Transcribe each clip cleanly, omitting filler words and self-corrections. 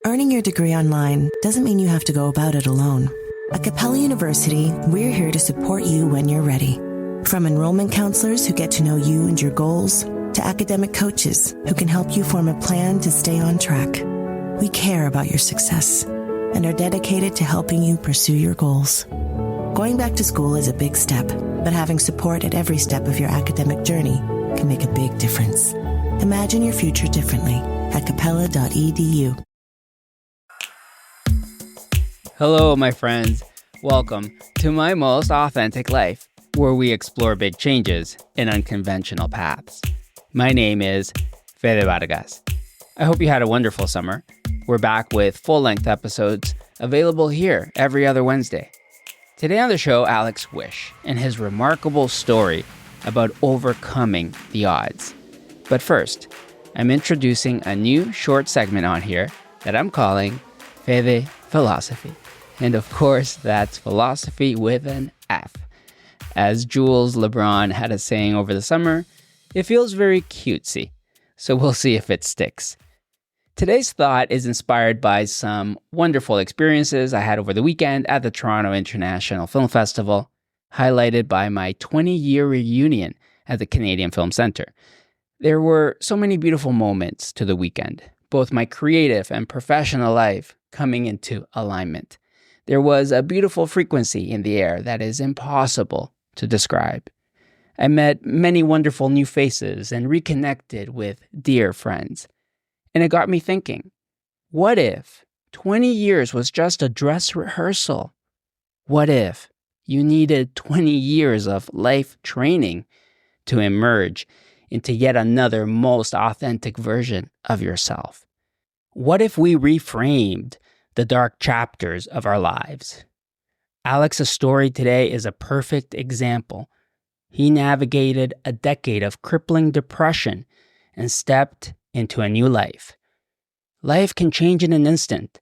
Earning your degree online doesn't mean you have to go about it alone. At Capella University, we're here to support you when you're ready. From enrollment counselors who get to know you and your goals, to academic coaches who can help you form a plan to stay on track. We care about your success and are dedicated to helping you pursue your goals. Going back to school is a big step, but having support at every step of your academic journey can make a big difference. Imagine your future differently at capella.edu. Hello, my friends. Welcome to My Most Authentic Life, where we explore big changes in unconventional paths. My name is Fede Vargas. I hope you had a wonderful summer. We're back with full-length episodes available here every other Wednesday. Today on the show, Alex Wisch and his remarkable story about overcoming the odds. But first, I'm introducing a new short segment on here that I'm calling Fede Philosophy. And of course, that's philosophy with an F. As Jules LeBron had a saying over the summer, it feels very cutesy. So we'll see if it sticks. Today's thought is inspired by some wonderful experiences I had over the weekend at the Toronto International Film Festival, highlighted by my 20-year reunion at the Canadian Film Centre. There were so many beautiful moments to the weekend, both my creative and professional life coming into alignment. There was a beautiful frequency in the air that is impossible to describe. I met many wonderful new faces and reconnected with dear friends. And it got me thinking, what if 20 years was just a dress rehearsal? What if you needed 20 years of life training to emerge into yet another most authentic version of yourself? What if we reframed the dark chapters of our lives? Alex's story today is a perfect example. He navigated a decade of crippling depression and stepped into a new life. Life can change in an instant.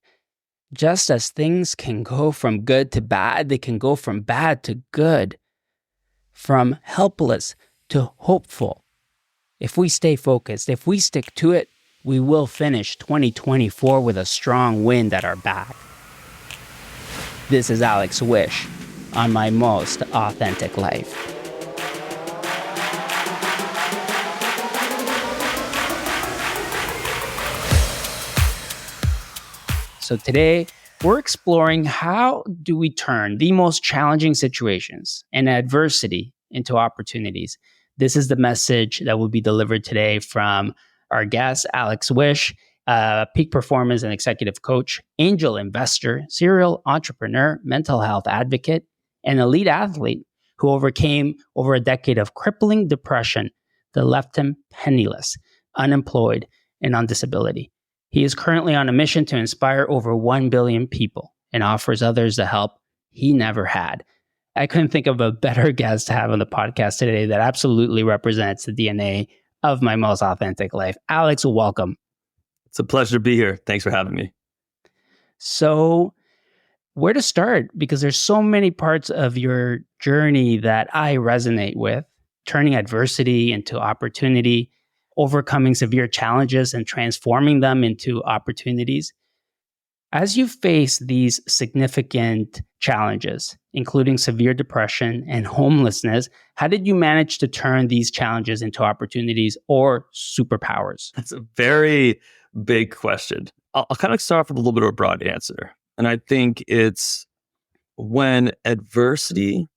Just as things can go from good to bad, they can go from bad to good, from helpless to hopeful. If we stay focused, if we stick to it, we will finish 2024 with a strong wind at our back. This is Alex Wisch on My Most Authentic Life. So today, we're exploring how do we turn the most challenging situations and adversity into opportunities. This is the message that will be delivered today from our guest, Alex Wisch, peak performance and executive coach, angel investor, serial entrepreneur, mental health advocate, and elite athlete who overcame over a decade of crippling depression that left him penniless, unemployed, and on disability. He is currently on a mission to inspire over 1 billion people and offers others the help he never had. I couldn't think of a better guest to have on the podcast today that absolutely represents the DNA of My Most Authentic Life. Alex, welcome. It's a pleasure to be here. Thanks for having me. So, where to start? Because there's so many parts of your journey that I resonate with, turning adversity into opportunity, overcoming severe challenges and transforming them into opportunities. As you face these significant challenges, including severe depression and homelessness, how did you manage to turn these challenges into opportunities or superpowers? That's a very big question. I'll kind of start off with a little bit of a broad answer. And I think it's when adversity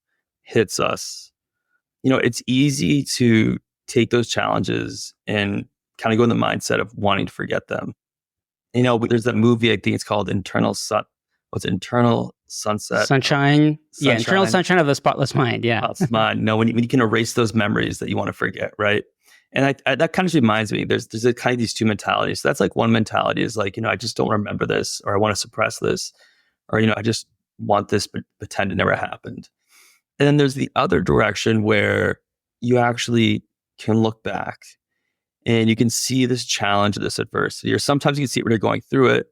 hits us, it's easy to take those challenges and kind of go in the mindset of wanting to forget them. There's that movie, I think it's called Eternal Sunset? Sunshine. Yeah, Eternal Sunshine of the Spotless Mind. Yeah. Spotless Mind. No, when you can erase those memories that you want to forget, right? And that kind of reminds me, there's a kind of these two mentalities. So that's like one mentality is like, I just don't remember this, or I want to suppress this, or, I just want this, but pretend it never happened. And then there's the other direction where you actually can look back and you can see this challenge or this adversity, or sometimes you can see it when you're going through it,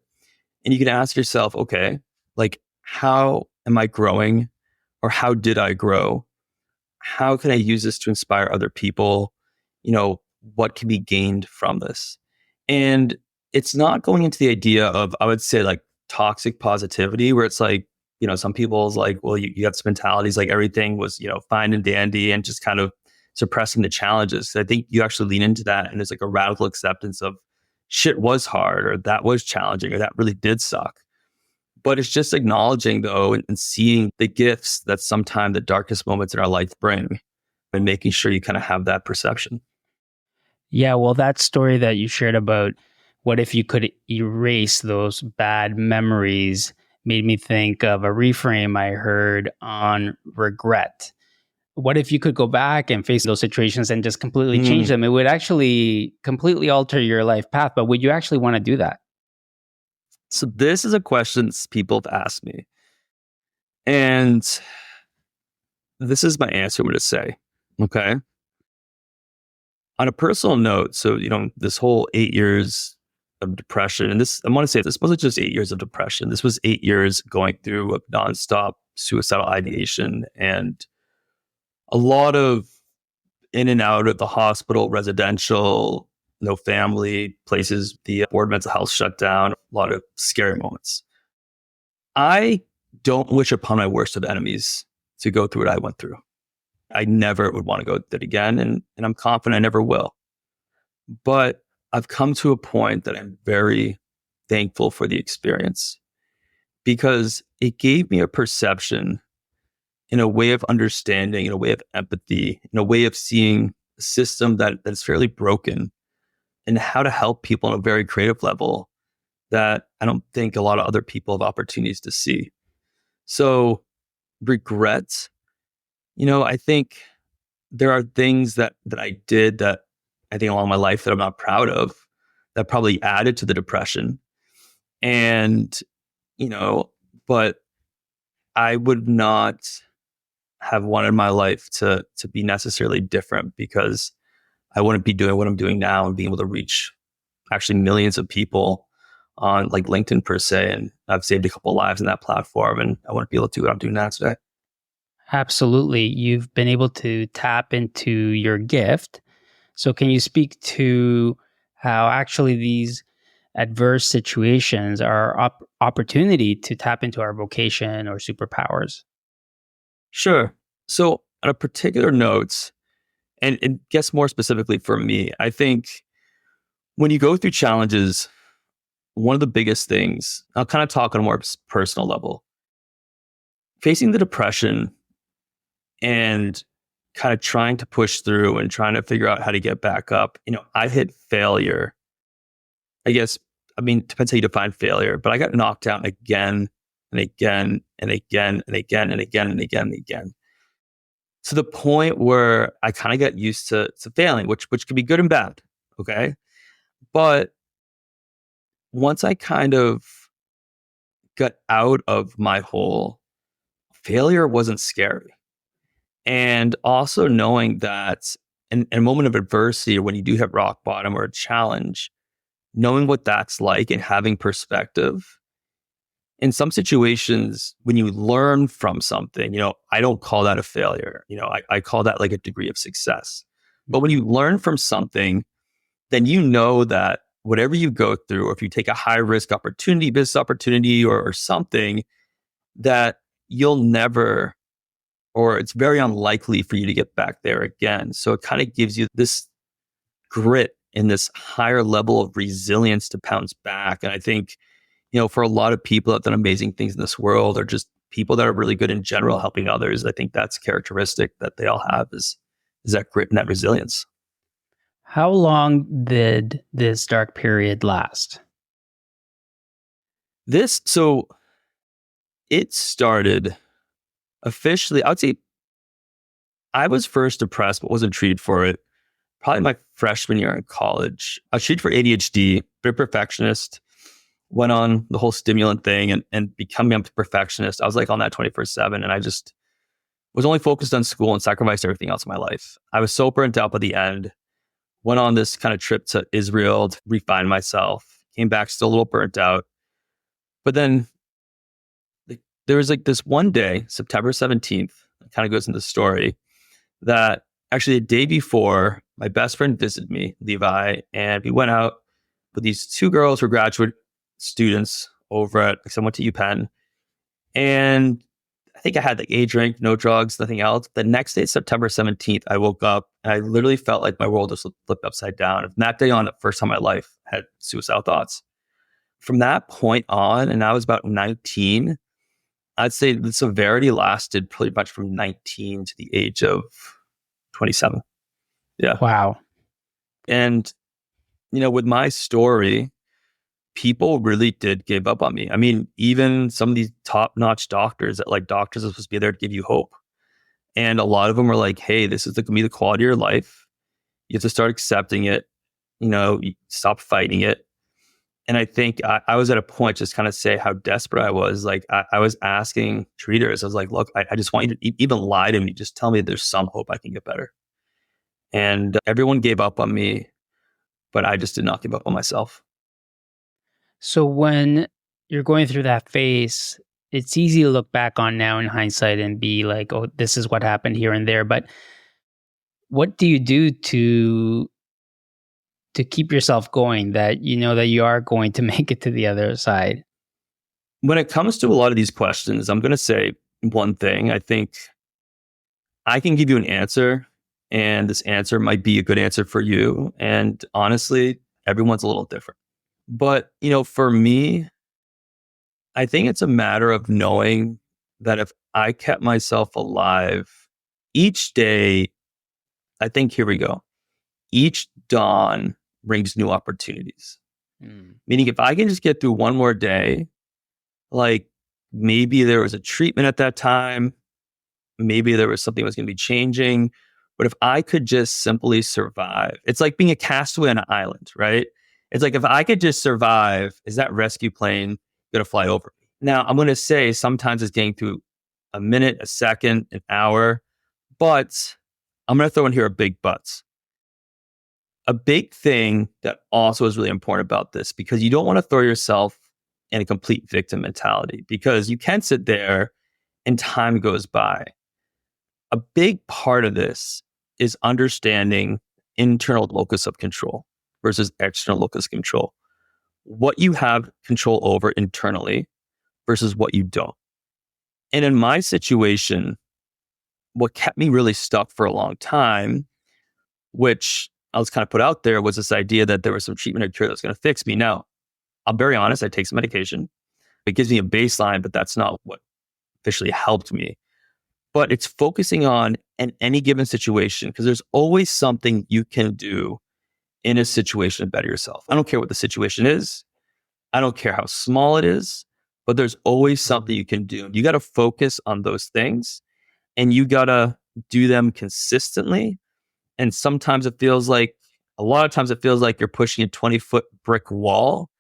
and you can ask yourself, okay, like, how am I growing, or how did I grow? How can I use this to inspire other people? What can be gained from this? And it's not going into the idea of, I would say, like toxic positivity, where it's like, some people's like, well, you have this mentalities like everything was, fine and dandy and just kind of suppressing the challenges. I think you actually lean into that and there's like a radical acceptance of shit was hard, or that was challenging, or that really did suck. But it's just acknowledging though and seeing the gifts that sometimes the darkest moments in our life bring, and making sure you kind of have that perception. Yeah, well, that story that you shared about what if you could erase those bad memories made me think of a reframe I heard on regret. What if you could go back and face those situations and just completely change them? It would actually completely alter your life path, but would you actually want to do that? So this is a question people have asked me. And this is my answer, I'm going to say, okay? On a personal note, so, this whole 8 years of depression, and I want to say this wasn't just 8 years of depression. This was 8 years going through a nonstop suicidal ideation and a lot of in and out of the hospital, residential, no family, places, the board mental health shut down, a lot of scary moments. I don't wish upon my worst of enemies to go through what I went through. I never would want to go through it again, and I'm confident I never will. But I've come to a point that I'm very thankful for the experience, because it gave me a perception, in a way of understanding, in a way of empathy, in a way of seeing a system that's fairly broken, and how to help people on a very creative level that I don't think a lot of other people have opportunities to see. So regrets, I think there are things that I did that I think along my life that I'm not proud of, that probably added to the depression. And, but I would not have wanted my life to be necessarily different, because I wouldn't be doing what I'm doing now and being able to reach actually millions of people on like LinkedIn per se. And I've saved a couple of lives in that platform, and I wouldn't be able to do what I'm doing now today. Absolutely. You've been able to tap into your gift. So can you speak to how actually these adverse situations are opportunity to tap into our vocation or superpowers? Sure. So on a particular note, and it gets more specifically for me, I think when you go through challenges, one of the biggest things, I'll kind of talk on a more personal level, facing the depression and kind of trying to push through and trying to figure out how to get back up. I hit failure. Depends how you define failure, but I got knocked down again and again and again and again and again and again and again, to the point where I kind of got used to failing, which can be good and bad. Okay. But once I kind of got out of my hole, failure wasn't scary. And also knowing that in a moment of adversity, when you do hit rock bottom or a challenge, knowing what that's like and having perspective. In some situations, when you learn from something, I don't call that a failure. I call that like a degree of success. But when you learn from something, then you know that whatever you go through, or if you take a high risk opportunity, business opportunity or something, that you'll never, or it's very unlikely for you to get back there again. So it kind of gives you this grit and this higher level of resilience to bounce back. And I think, for a lot of people that have done amazing things in this world, or just people that are really good in general helping others, I think that's characteristic that they all have is that grit and that resilience. How long did this dark period last? So it started officially, I would say I was first depressed, but wasn't treated for it probably my freshman year in college. I was treated for ADHD, bit perfectionist, went on the whole stimulant thing and becoming a perfectionist. I was like on that 24/7, and I just was only focused on school and sacrificed everything else in my life. I was so burnt out by the end, went on this kind of trip to Israel to refine myself, came back still a little burnt out. But then there was like this one day, September 17th, it kind of goes into the story, that actually the day before, my best friend visited me, Levi, and we went out with these two girls who were graduate students over at, I went to UPenn, and I think I had like a drink, no drugs, nothing else. The next day, September 17th, I woke up and I literally felt like my world just flipped upside down. And from that day on, the first time in my life, I had suicidal thoughts. From that point on, and I was about 19, I'd say the severity lasted pretty much from 19 to the age of 27. Yeah. Wow. And, with my story, people really did give up on me. I mean, even some of these top-notch doctors that like doctors are supposed to be there to give you hope. And a lot of them were like, hey, this is going to be the quality of your life. You have to start accepting it. You stop fighting it. And I think I was at a point just kind of say how desperate I was. Like I was asking treaters, I was like, look, I just want you to even lie to me. Just tell me there's some hope I can get better. And everyone gave up on me, but I just did not give up on myself. So when you're going through that phase, it's easy to look back on now in hindsight and be like, oh, this is what happened here and there. But what do you do to keep yourself going, that you know that you are going to make it to the other side? When it comes to a lot of these questions, I'm going to say one thing. I think I can give you an answer, and this answer might be a good answer for you. And honestly, everyone's a little different. But, for me, I think it's a matter of knowing that if I kept myself alive each day, I think, here we go. Each dawn brings new opportunities. Meaning if I can just get through one more day, like maybe there was a treatment at that time, maybe there was something that was going to be changing. But if I could just simply survive, it's like being a castaway on an island, right? It's like if I could just survive, is that rescue plane going to fly over me? Now, I'm going to say sometimes it's getting through a minute, a second, an hour, but I'm going to throw in here a big but. A big thing that also is really important about this, because you don't want to throw yourself in a complete victim mentality, because you can sit there and time goes by. A big part of this is understanding internal locus of control versus external locus of control. What you have control over internally versus what you don't. And in my situation, what kept me really stuck for a long time, which I was kind of put out there, was this idea that there was some treatment or cure that was going to fix me. Now, I'm very honest, I take some medication. It gives me a baseline, but that's not what officially helped me. But it's focusing on in any given situation, because there's always something you can do in a situation to better yourself. I don't care what the situation is. I don't care how small it is, but there's always something you can do. You got to focus on those things, and you got to do them consistently. And sometimes a lot of times it feels like you're pushing a 20-foot brick wall,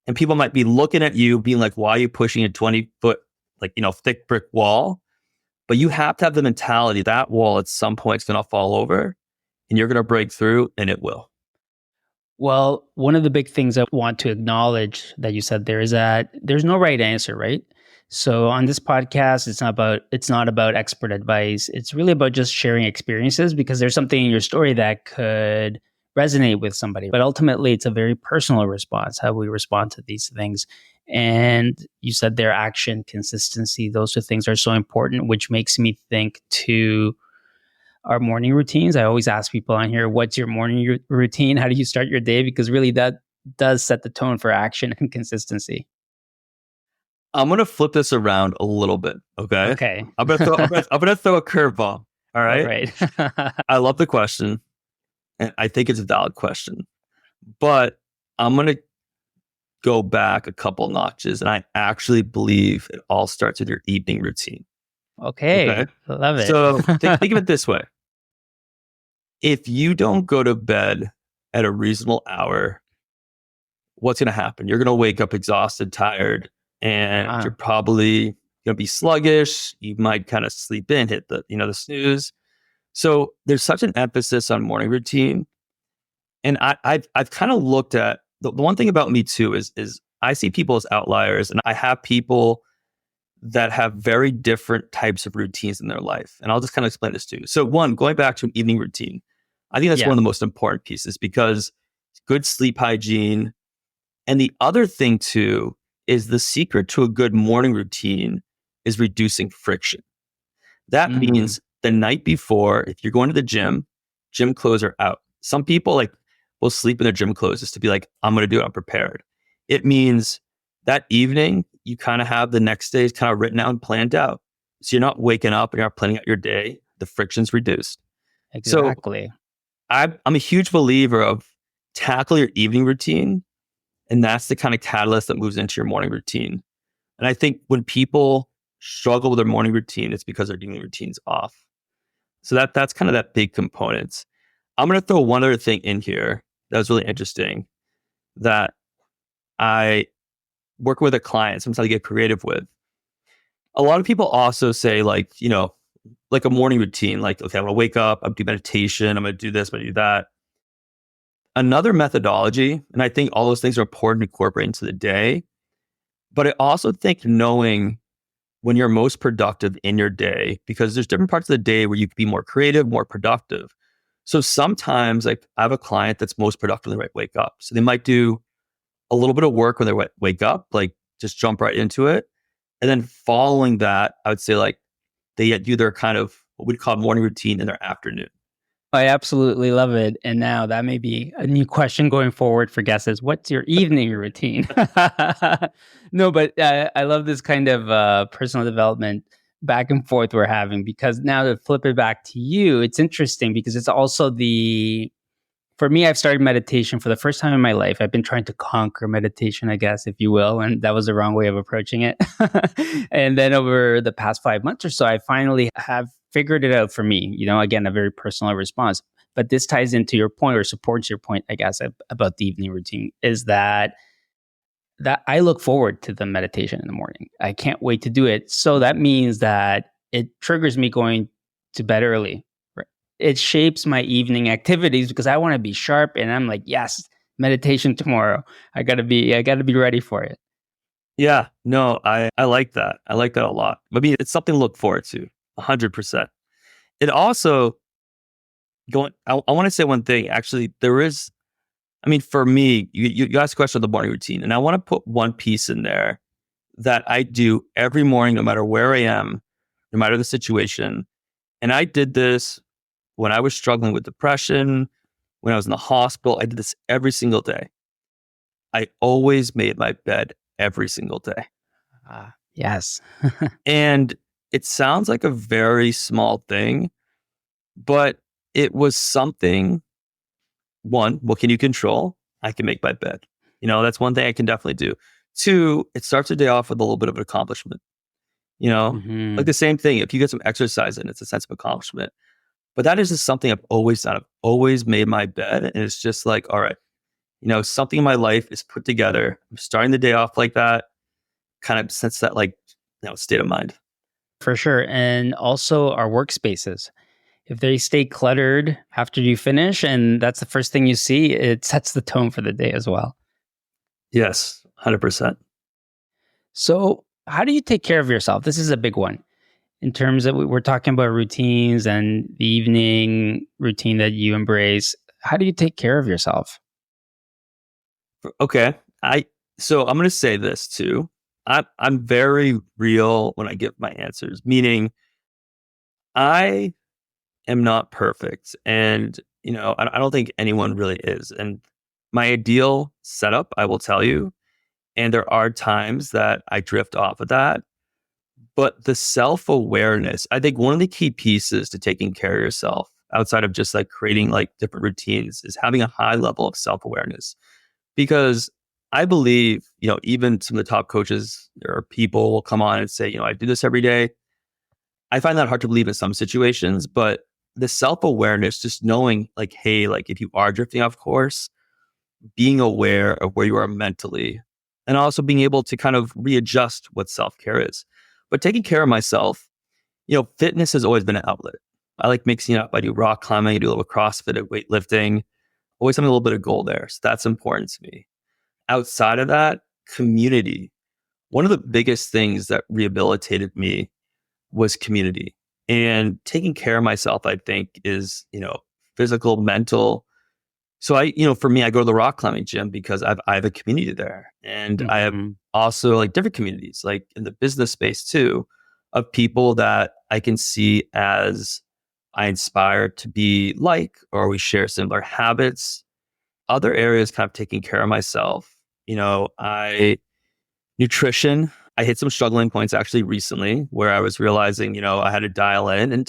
and people might be looking at you being like, why are you pushing a 20-foot, thick brick wall? But you have to have the mentality that wall at some point is going to fall over, and you're going to break through, and it will. Well, one of the big things I want to acknowledge that you said there is that there's no right answer, right? So on this podcast, it's not about expert advice. It's really about just sharing experiences, because there's something in your story that could resonate with somebody. But ultimately, it's a very personal response, how we respond to these things. And you said their action, consistency, those two things are so important, which makes me think to our morning routines. I always ask people on here, what's your morning routine? How do you start your day? Because really that does set the tone for action and consistency. I'm going to flip this around a little bit. Okay. Okay. I'm going to throw a curveball. All right. Right. I love the question, and I think it's a valid question, but I'm going to go back a couple notches, and I actually believe it all starts with your evening routine. Okay. Love it. So think of it this way. If you don't go to bed at a reasonable hour, what's going to happen? You're going to wake up exhausted, tired, and you're probably going to be sluggish. You might kind of sleep in, hit the snooze. So there's such an emphasis on morning routine. And I've kind of looked at the one thing about me too is I see people as outliers, and I have people that have very different types of routines in their life. And I'll just kind of explain this to you. So one, going back to an evening routine, I think that's one of the most important pieces, because good sleep hygiene, And the other thing too is the secret to a good morning routine is reducing friction. That Mm, means the night before, if you're going to the gym clothes are out. Some people like will sleep in their gym clothes just to be like, I'm going to do it. I'm prepared. It means that evening, you kind of have the next day's kind of written out and planned out. So you're not waking up and you're not planning out your day. The friction's reduced. So exactly. I'm a huge believer of tackle your evening routine. And that's the kind of catalyst that moves into your morning routine. And I think when people struggle with their morning routine, it's because their evening routine's off. So that's kind of that big component. I'm going to throw one other thing in here that was really interesting that I work with a client, sometimes I get creative with. A lot of people also say like, like a morning routine, like, okay, I'm going to wake up, I'm going to do meditation, I'm going to do this, I'm going to do that. Another methodology, and I think all those things are important to incorporate into the day, but I also think knowing when you're most productive in your day, because there's different parts of the day where you can be more creative, more productive. So sometimes, like I have a client that's most productive when they wake up. So they might do a little bit of work when they wake up, like just jump right into it. And then following that, I would say like they do their kind of what we'd call morning routine in their afternoon. I absolutely love it. And now that may be a new question going forward for guests is what's your evening routine? No, but I love this kind of personal development back and forth we're having because now to flip it back to you, it's interesting because it's also for me, I've started meditation for the first time in my life. I've been trying to conquer meditation, I guess, if you will. And that was the wrong way of approaching it. And then over the past 5 months or so, I finally have figured it out for me. Again, a very personal response. But this ties into your point or supports your point, I guess, about the evening routine is that I look forward to the meditation in the morning. I can't wait to do it. So that means that it triggers me going to bed early. It shapes my evening activities because I want to be sharp and I'm like, yes, meditation tomorrow. I gotta be ready for it. Yeah, no, I like that. I like that a lot. I mean, it's something to look forward to, 100%. It also I want to say one thing. Actually, for me, you asked a question on the morning routine, and I want to put one piece in there that I do every morning, no matter where I am, no matter the situation. And I did this when I was struggling with depression, when I was in the hospital. I did this every single day. I always made my bed every single day. Yes. And it sounds like a very small thing, but it was something. One, what can you control? I can make my bed. That's one thing I can definitely do. Two, it starts the day off with a little bit of an accomplishment. Like Hmm. the same thing. If you get some exercise in, it's a sense of accomplishment. But that is just something I've always done. I've always made my bed. And it's just like, all right, something in my life is put together. I'm starting the day off like that, kind of sense that like, state of mind. For sure. And also our workspaces. If they stay cluttered after you finish and that's the first thing you see, it sets the tone for the day as well. Yes, 100%. So, how do you take care of yourself? This is a big one in terms of we're talking about routines and the evening routine that you embrace. How do you take care of yourself? Okay. So I'm going to say this too. I'm very real when I give my answers, meaning I am not perfect. And, I don't think anyone really is. And my ideal setup, I will tell you, and there are times that I drift off of that. But the self awareness, I think one of the key pieces to taking care of yourself outside of just like creating like different routines is having a high level of self awareness. Because I believe, even some of the top coaches or people will come on and say, I do this every day. I find that hard to believe in some situations, but the self-awareness, just knowing like, hey, like if you are drifting off course, being aware of where you are mentally and also being able to kind of readjust what self-care is. But taking care of myself, fitness has always been an outlet. I like mixing it up. I do rock climbing, I do a little CrossFit, weightlifting, always having a little bit of goal there. So that's important to me. Outside of that, community. One of the biggest things that rehabilitated me was community. And taking care of myself, I think, is, physical, mental, So for me, I go to the rock climbing gym because I have a community there, and I have Mhm. also like different communities, like in the business space too, of people that I can see as I inspire to be like, or we share similar habits. Other areas, kind of taking care of myself. I nutrition. I hit some struggling points actually recently where I was realizing, I had to dial in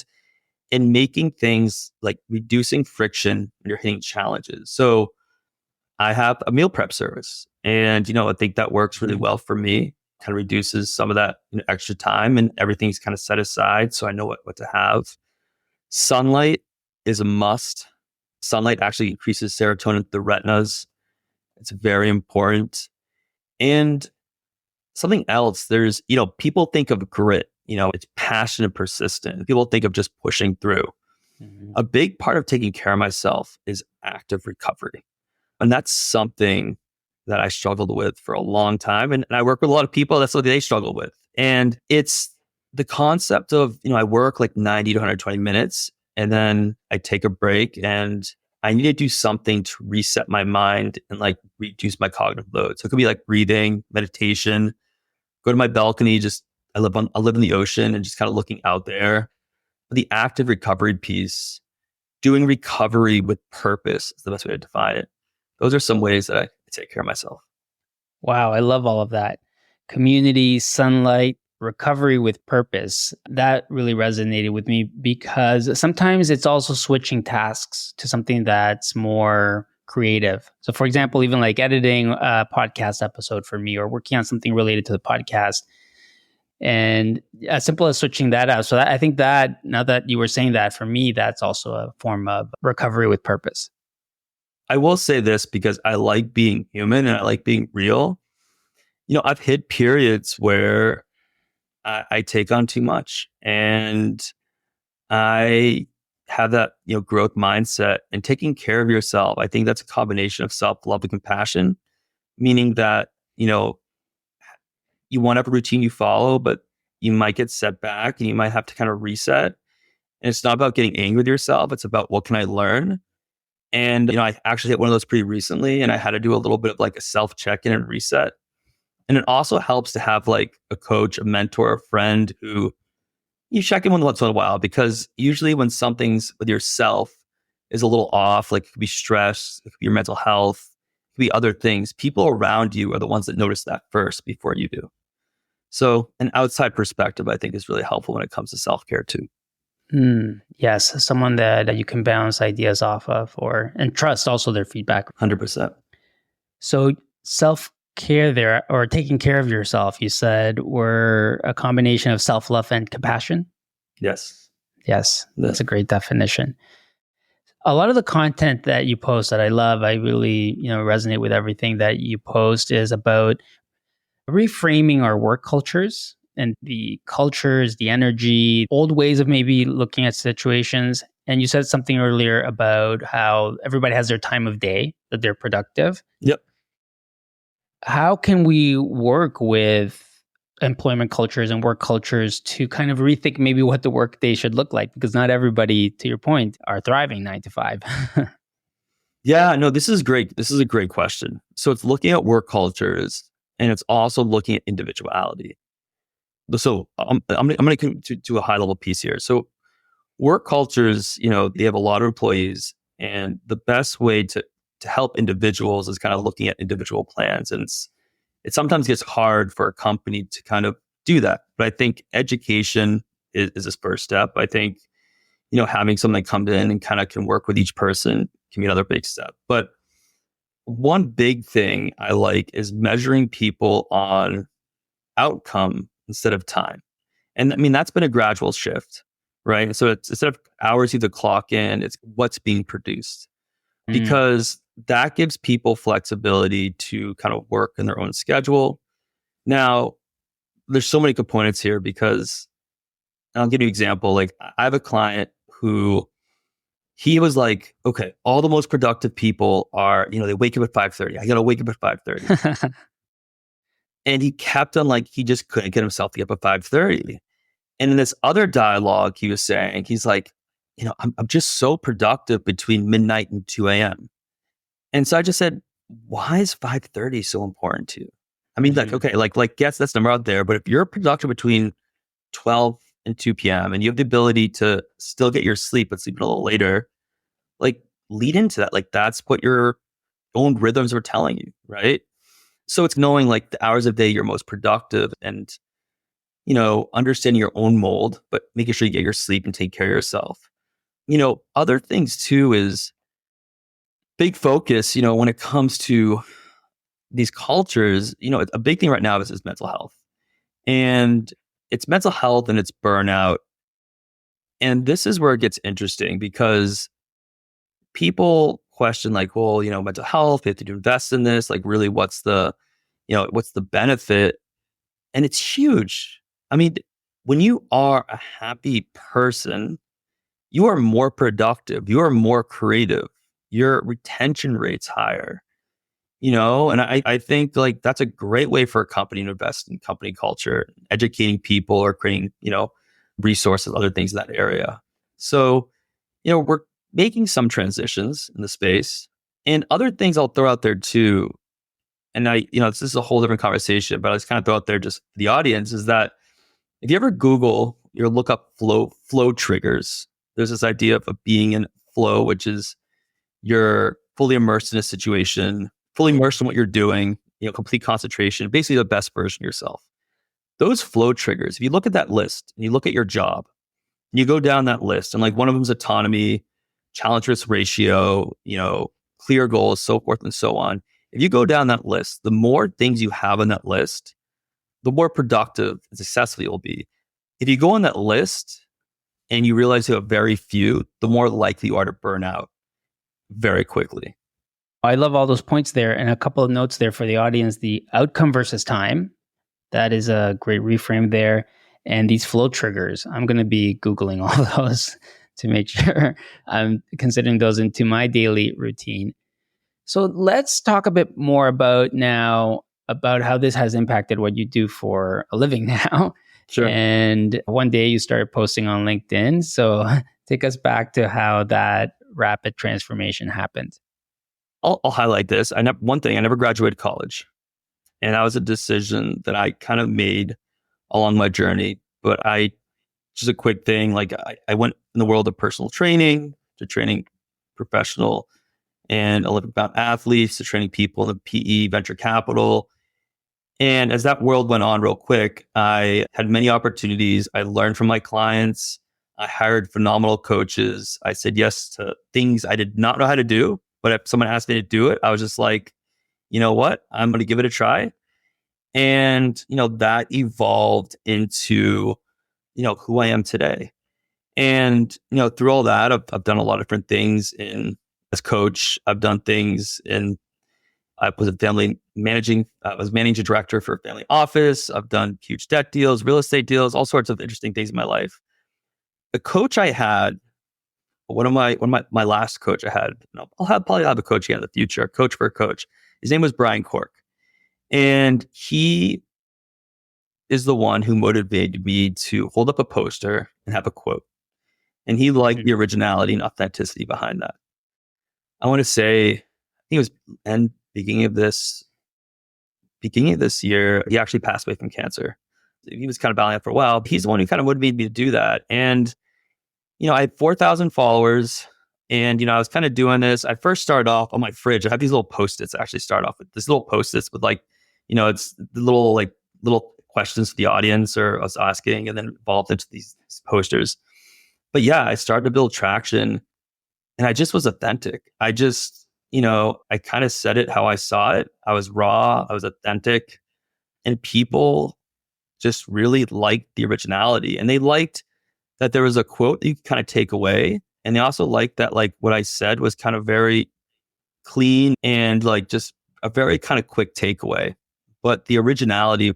and making things like reducing friction when you're hitting challenges. So I have a meal prep service, and I think that works really well for me. Kind of reduces some of that extra time, and everything's kind of set aside, so I know what to have. Sunlight is a must. Sunlight actually increases serotonin to the retinas. It's very important. And something else, there's people think of grit. It's passion and persistent. People think of just pushing through. Mhm. A big part of taking care of myself is active recovery. And that's something that I struggled with for a long time. And I work with a lot of people, that's what they struggle with. And it's the concept of, I work like 90 to 120 minutes, and then I take a break, and I need to do something to reset my mind and like reduce my cognitive load. So it could be like breathing, meditation, go to my balcony, I live in the ocean and just kind of looking out there. The active recovery piece, doing recovery with purpose is the best way to define it. Those are some ways that I take care of myself. Wow, I love all of that. Community, sunlight, recovery with purpose. That really resonated with me because sometimes it's also switching tasks to something that's more creative. So, for example, even like editing a podcast episode for me or working on something related to the podcast. And as simple as switching that out. So I think that now that you were saying that, for me, that's also a form of recovery with purpose. I will say this because I like being human and I like being real. I've hit periods where I take on too much, and I have that, growth mindset and taking care of yourself. I think that's a combination of self-love and compassion, meaning that, you want to have a routine you follow, but you might get set back and you might have to kind of reset. And it's not about getting angry with yourself. It's about what can I learn? And, I actually hit one of those pretty recently, and I had to do a little bit of like a self check-in and reset. And it also helps to have like a coach, a mentor, a friend who you check in with once in a while, because usually when something's with yourself is a little off, like it could be stress, it could be your mental health, it could be other things. People around you are the ones that notice that first before you do. So an outside perspective, I think, is really helpful when it comes to self-care too. Yes, someone that you can bounce ideas off of and trust also their feedback. 100%. So self-care there, or taking care of yourself, you said, were a combination of self-love and compassion? Yes. Yes, that's a great definition. A lot of the content that you post that I love, I really, resonate with everything that you post, is about reframing our work cultures and the cultures, the energy, old ways of maybe looking at situations. And you said something earlier about how everybody has their time of day that they're productive. Yep. How can we work with employment cultures and work cultures to kind of rethink maybe what the work day should look like? Because not everybody, to your point, are thriving 9 to 5. Yeah, no, this is great. This is a great question. So it's looking at work cultures, and it's also looking at individuality. So I'm going to come to a high level piece here. So work cultures, they have a lot of employees, and the best way to help individuals is kind of looking at individual plans. And it sometimes gets hard for a company to kind of do that. But I think education is this first step. I think, having someone that comes in and kind of can work with each person can be another big step. But one big thing I like is measuring people on outcome instead of time. And I mean, that's been a gradual shift, right? So it's instead of hours you have to clock in, it's what's being produced, because that gives people flexibility to kind of work in their own schedule. Now, there's so many components here, because I'll give you an example. Like, I have a client who he was like, okay, all the most productive people are, they wake up at 5:30. I got to wake up at 5:30. And he kept on like, he just couldn't get himself to get up at 5:30. And in this other dialogue, he was saying, he's like, I'm just so productive between midnight and 2 a.m. And so I just said, why is 5:30 so important to you? I mean, like, okay, like yes, that's number out there, but if you're productive between 12 and 2 p.m. and you have the ability to still get your sleep, but sleep a little later, like lead into that. Like that's what your own rhythms are telling you, right? So it's knowing like the hours of day you're most productive and, understanding your own mold, but making sure you get your sleep and take care of yourself. Other things too is big focus, when it comes to these cultures, a big thing right now is mental health. And it's mental health and it's burnout. And this is where it gets interesting because people question like, well, mental health, we have to invest in this. Like really, what's the benefit? And it's huge. I mean, when you are a happy person, you are more productive, you are more creative, your retention rate's higher, and I think like that's a great way for a company to invest in company culture, educating people or creating, resources, other things in that area. So, we're making some transitions in the space and other things I'll throw out there too. And this is a whole different conversation, but I just kind of throw out there just for the audience is that if you ever Google or look up flow triggers, there's this idea of being in flow, which is you're fully immersed in a situation, fully immersed in what you're doing, complete concentration, basically the best version of yourself. Those flow triggers, if you look at that list and you look at your job, and you go down that list and like one of them is autonomy, challenge risk ratio, clear goals, so forth and so on. If you go down that list, the more things you have on that list, the more productive and successful you'll be. If you go on that list and you realize you have very few, the more likely you are to burn out very quickly. I love all those points there. And a couple of notes there for the audience, the outcome versus time. That is a great reframe there. And these flow triggers, I'm going to be Googling all those to make sure I'm considering those into my daily routine. So let's talk a bit more about how this has impacted what you do for a living now. Sure. And one day you started posting on LinkedIn. So take us back to how that rapid transformation happened. I'll highlight this. One thing, I never graduated college. And that was a decision that I kind of made along my journey. But just a quick thing, like I went in the world of personal training to training professional and Olympic bound athletes to training people in the PE venture capital. And as that world went on real quick, I had many opportunities. I learned from my clients. I hired phenomenal coaches. I said yes to things I did not know how to do. But if someone asked me to do it, I was just like, you know what? I'm going to give it a try. And, that evolved into, who I am today. And, through all that, I've done a lot of different things as coach. I've done things I was managing director for a family office. I've done huge debt deals, real estate deals, all sorts of interesting things in my life. The coach I had, one of my last coach I had, I'll probably have a coach again in the future, a coach for a coach. His name was Brian Cork. And he is the one who motivated me to hold up a poster and have a quote. And he liked the originality and authenticity behind that. I want to say, I think it was beginning of this year, he actually passed away from cancer. He was kind of battling it for a while. He's the one who kind of motivated me to do that. And, I had 4,000 followers. And, I was kind of doing this. I first started off on my fridge. I have these little Post-its. I actually start off with this little Post-its with like, it's the little questions to the audience or us asking, and then evolved into these posters. But yeah, I started to build traction and I just was authentic. I just, I kind of said it how I saw it. I was raw, I was authentic, and people just really liked the originality. And they liked that there was a quote that you could kind of take away. And they also liked that like what I said was kind of very clean and like just a very kind of quick takeaway. But the originality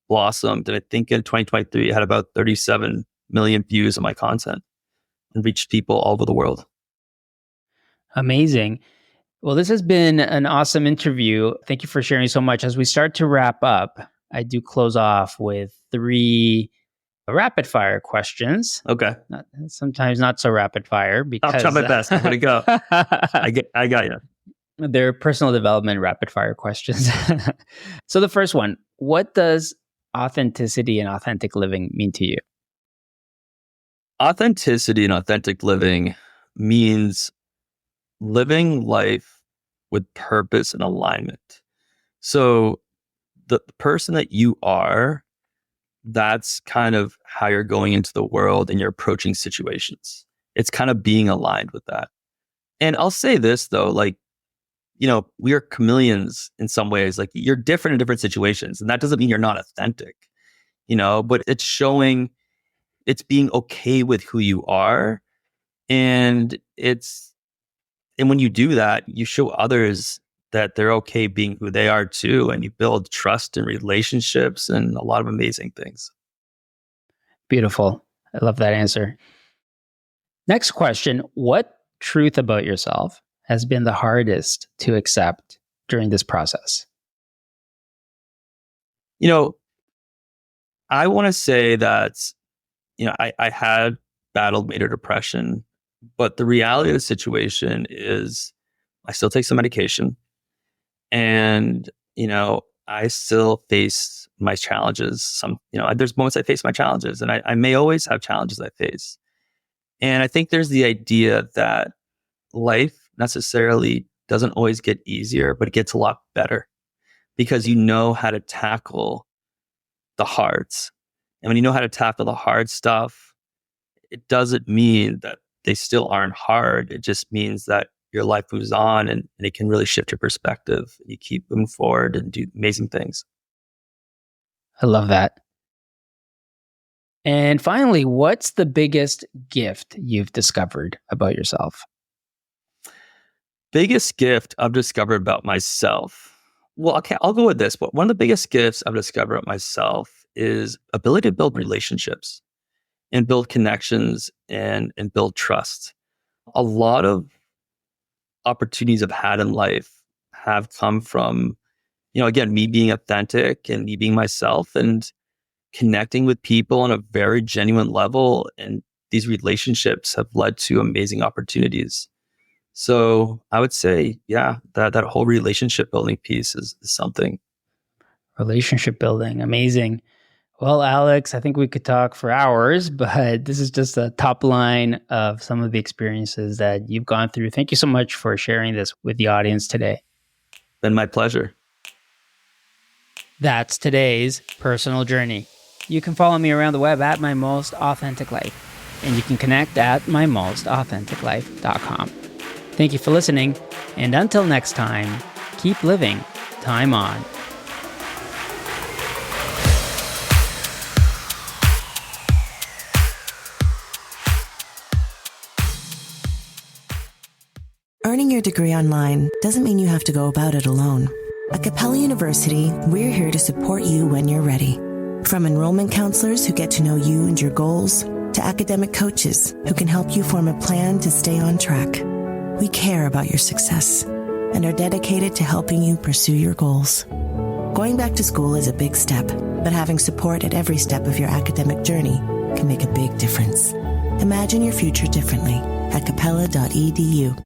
blossomed. And I think in 2023, it had about 37 million views of my content and reached people all over the world. Amazing. Well, this has been an awesome interview. Thank you for sharing so much. As we start to wrap up, I do close off with 3 rapid fire questions. Okay. Sometimes not so rapid fire because I'll try my best. I'm going to go. I got you. They're personal development rapid fire questions. So the first one, what does authenticity and authentic living mean to you? Authenticity and authentic living means living life with purpose and alignment. So the person that you are, that's kind of how you're going into the world and you're approaching situations. It's kind of being aligned with that. And I'll say this though, like, we are chameleons in some ways. Like, you're different in different situations. And that doesn't mean you're not authentic, but it's showing, it's being okay with who you are. And when you do that, you show others that they're okay being who they are too. And you build trust and relationships and a lot of amazing things. Beautiful. I love that answer. Next question. What truth about yourself has been the hardest to accept during this process? I want to say that, I had battled major depression, but the reality of the situation is I still take some medication and, I still face my challenges. There's moments I face my challenges, and I may always have challenges I face. And I think there's the idea that life necessarily doesn't always get easier, but it gets a lot better because you know how to tackle the hards. And when you know how to tackle the hard stuff, it doesn't mean that they still aren't hard. It just means that your life moves on and it can really shift your perspective. You keep moving forward and do amazing things. I love that. And finally, what's the biggest gift you've discovered about yourself? Biggest gift I've discovered about myself. Well, okay, I'll go with this. But one of the biggest gifts I've discovered about myself is ability to build relationships and build connections and build trust. A lot of opportunities I've had in life have come from, again, me being authentic and me being myself and connecting with people on a very genuine level. And these relationships have led to amazing opportunities. So I would say, that whole relationship building piece is something. Relationship building. Amazing. Well, Alex, I think we could talk for hours, but this is just a top line of some of the experiences that you've gone through. Thank you so much for sharing this with the audience today. Been my pleasure. That's today's personal journey. You can follow me around the web at My Most Authentic Life, and you can connect at mymostauthenticlife.com. Thank you for listening, and until next time, keep living time on. Earning your degree online doesn't mean you have to go about it alone. At Capella University, we're here to support you when you're ready. From enrollment counselors who get to know you and your goals, to academic coaches who can help you form a plan to stay on track. We care about your success and are dedicated to helping you pursue your goals. Going back to school is a big step, but having support at every step of your academic journey can make a big difference. Imagine your future differently at capella.edu.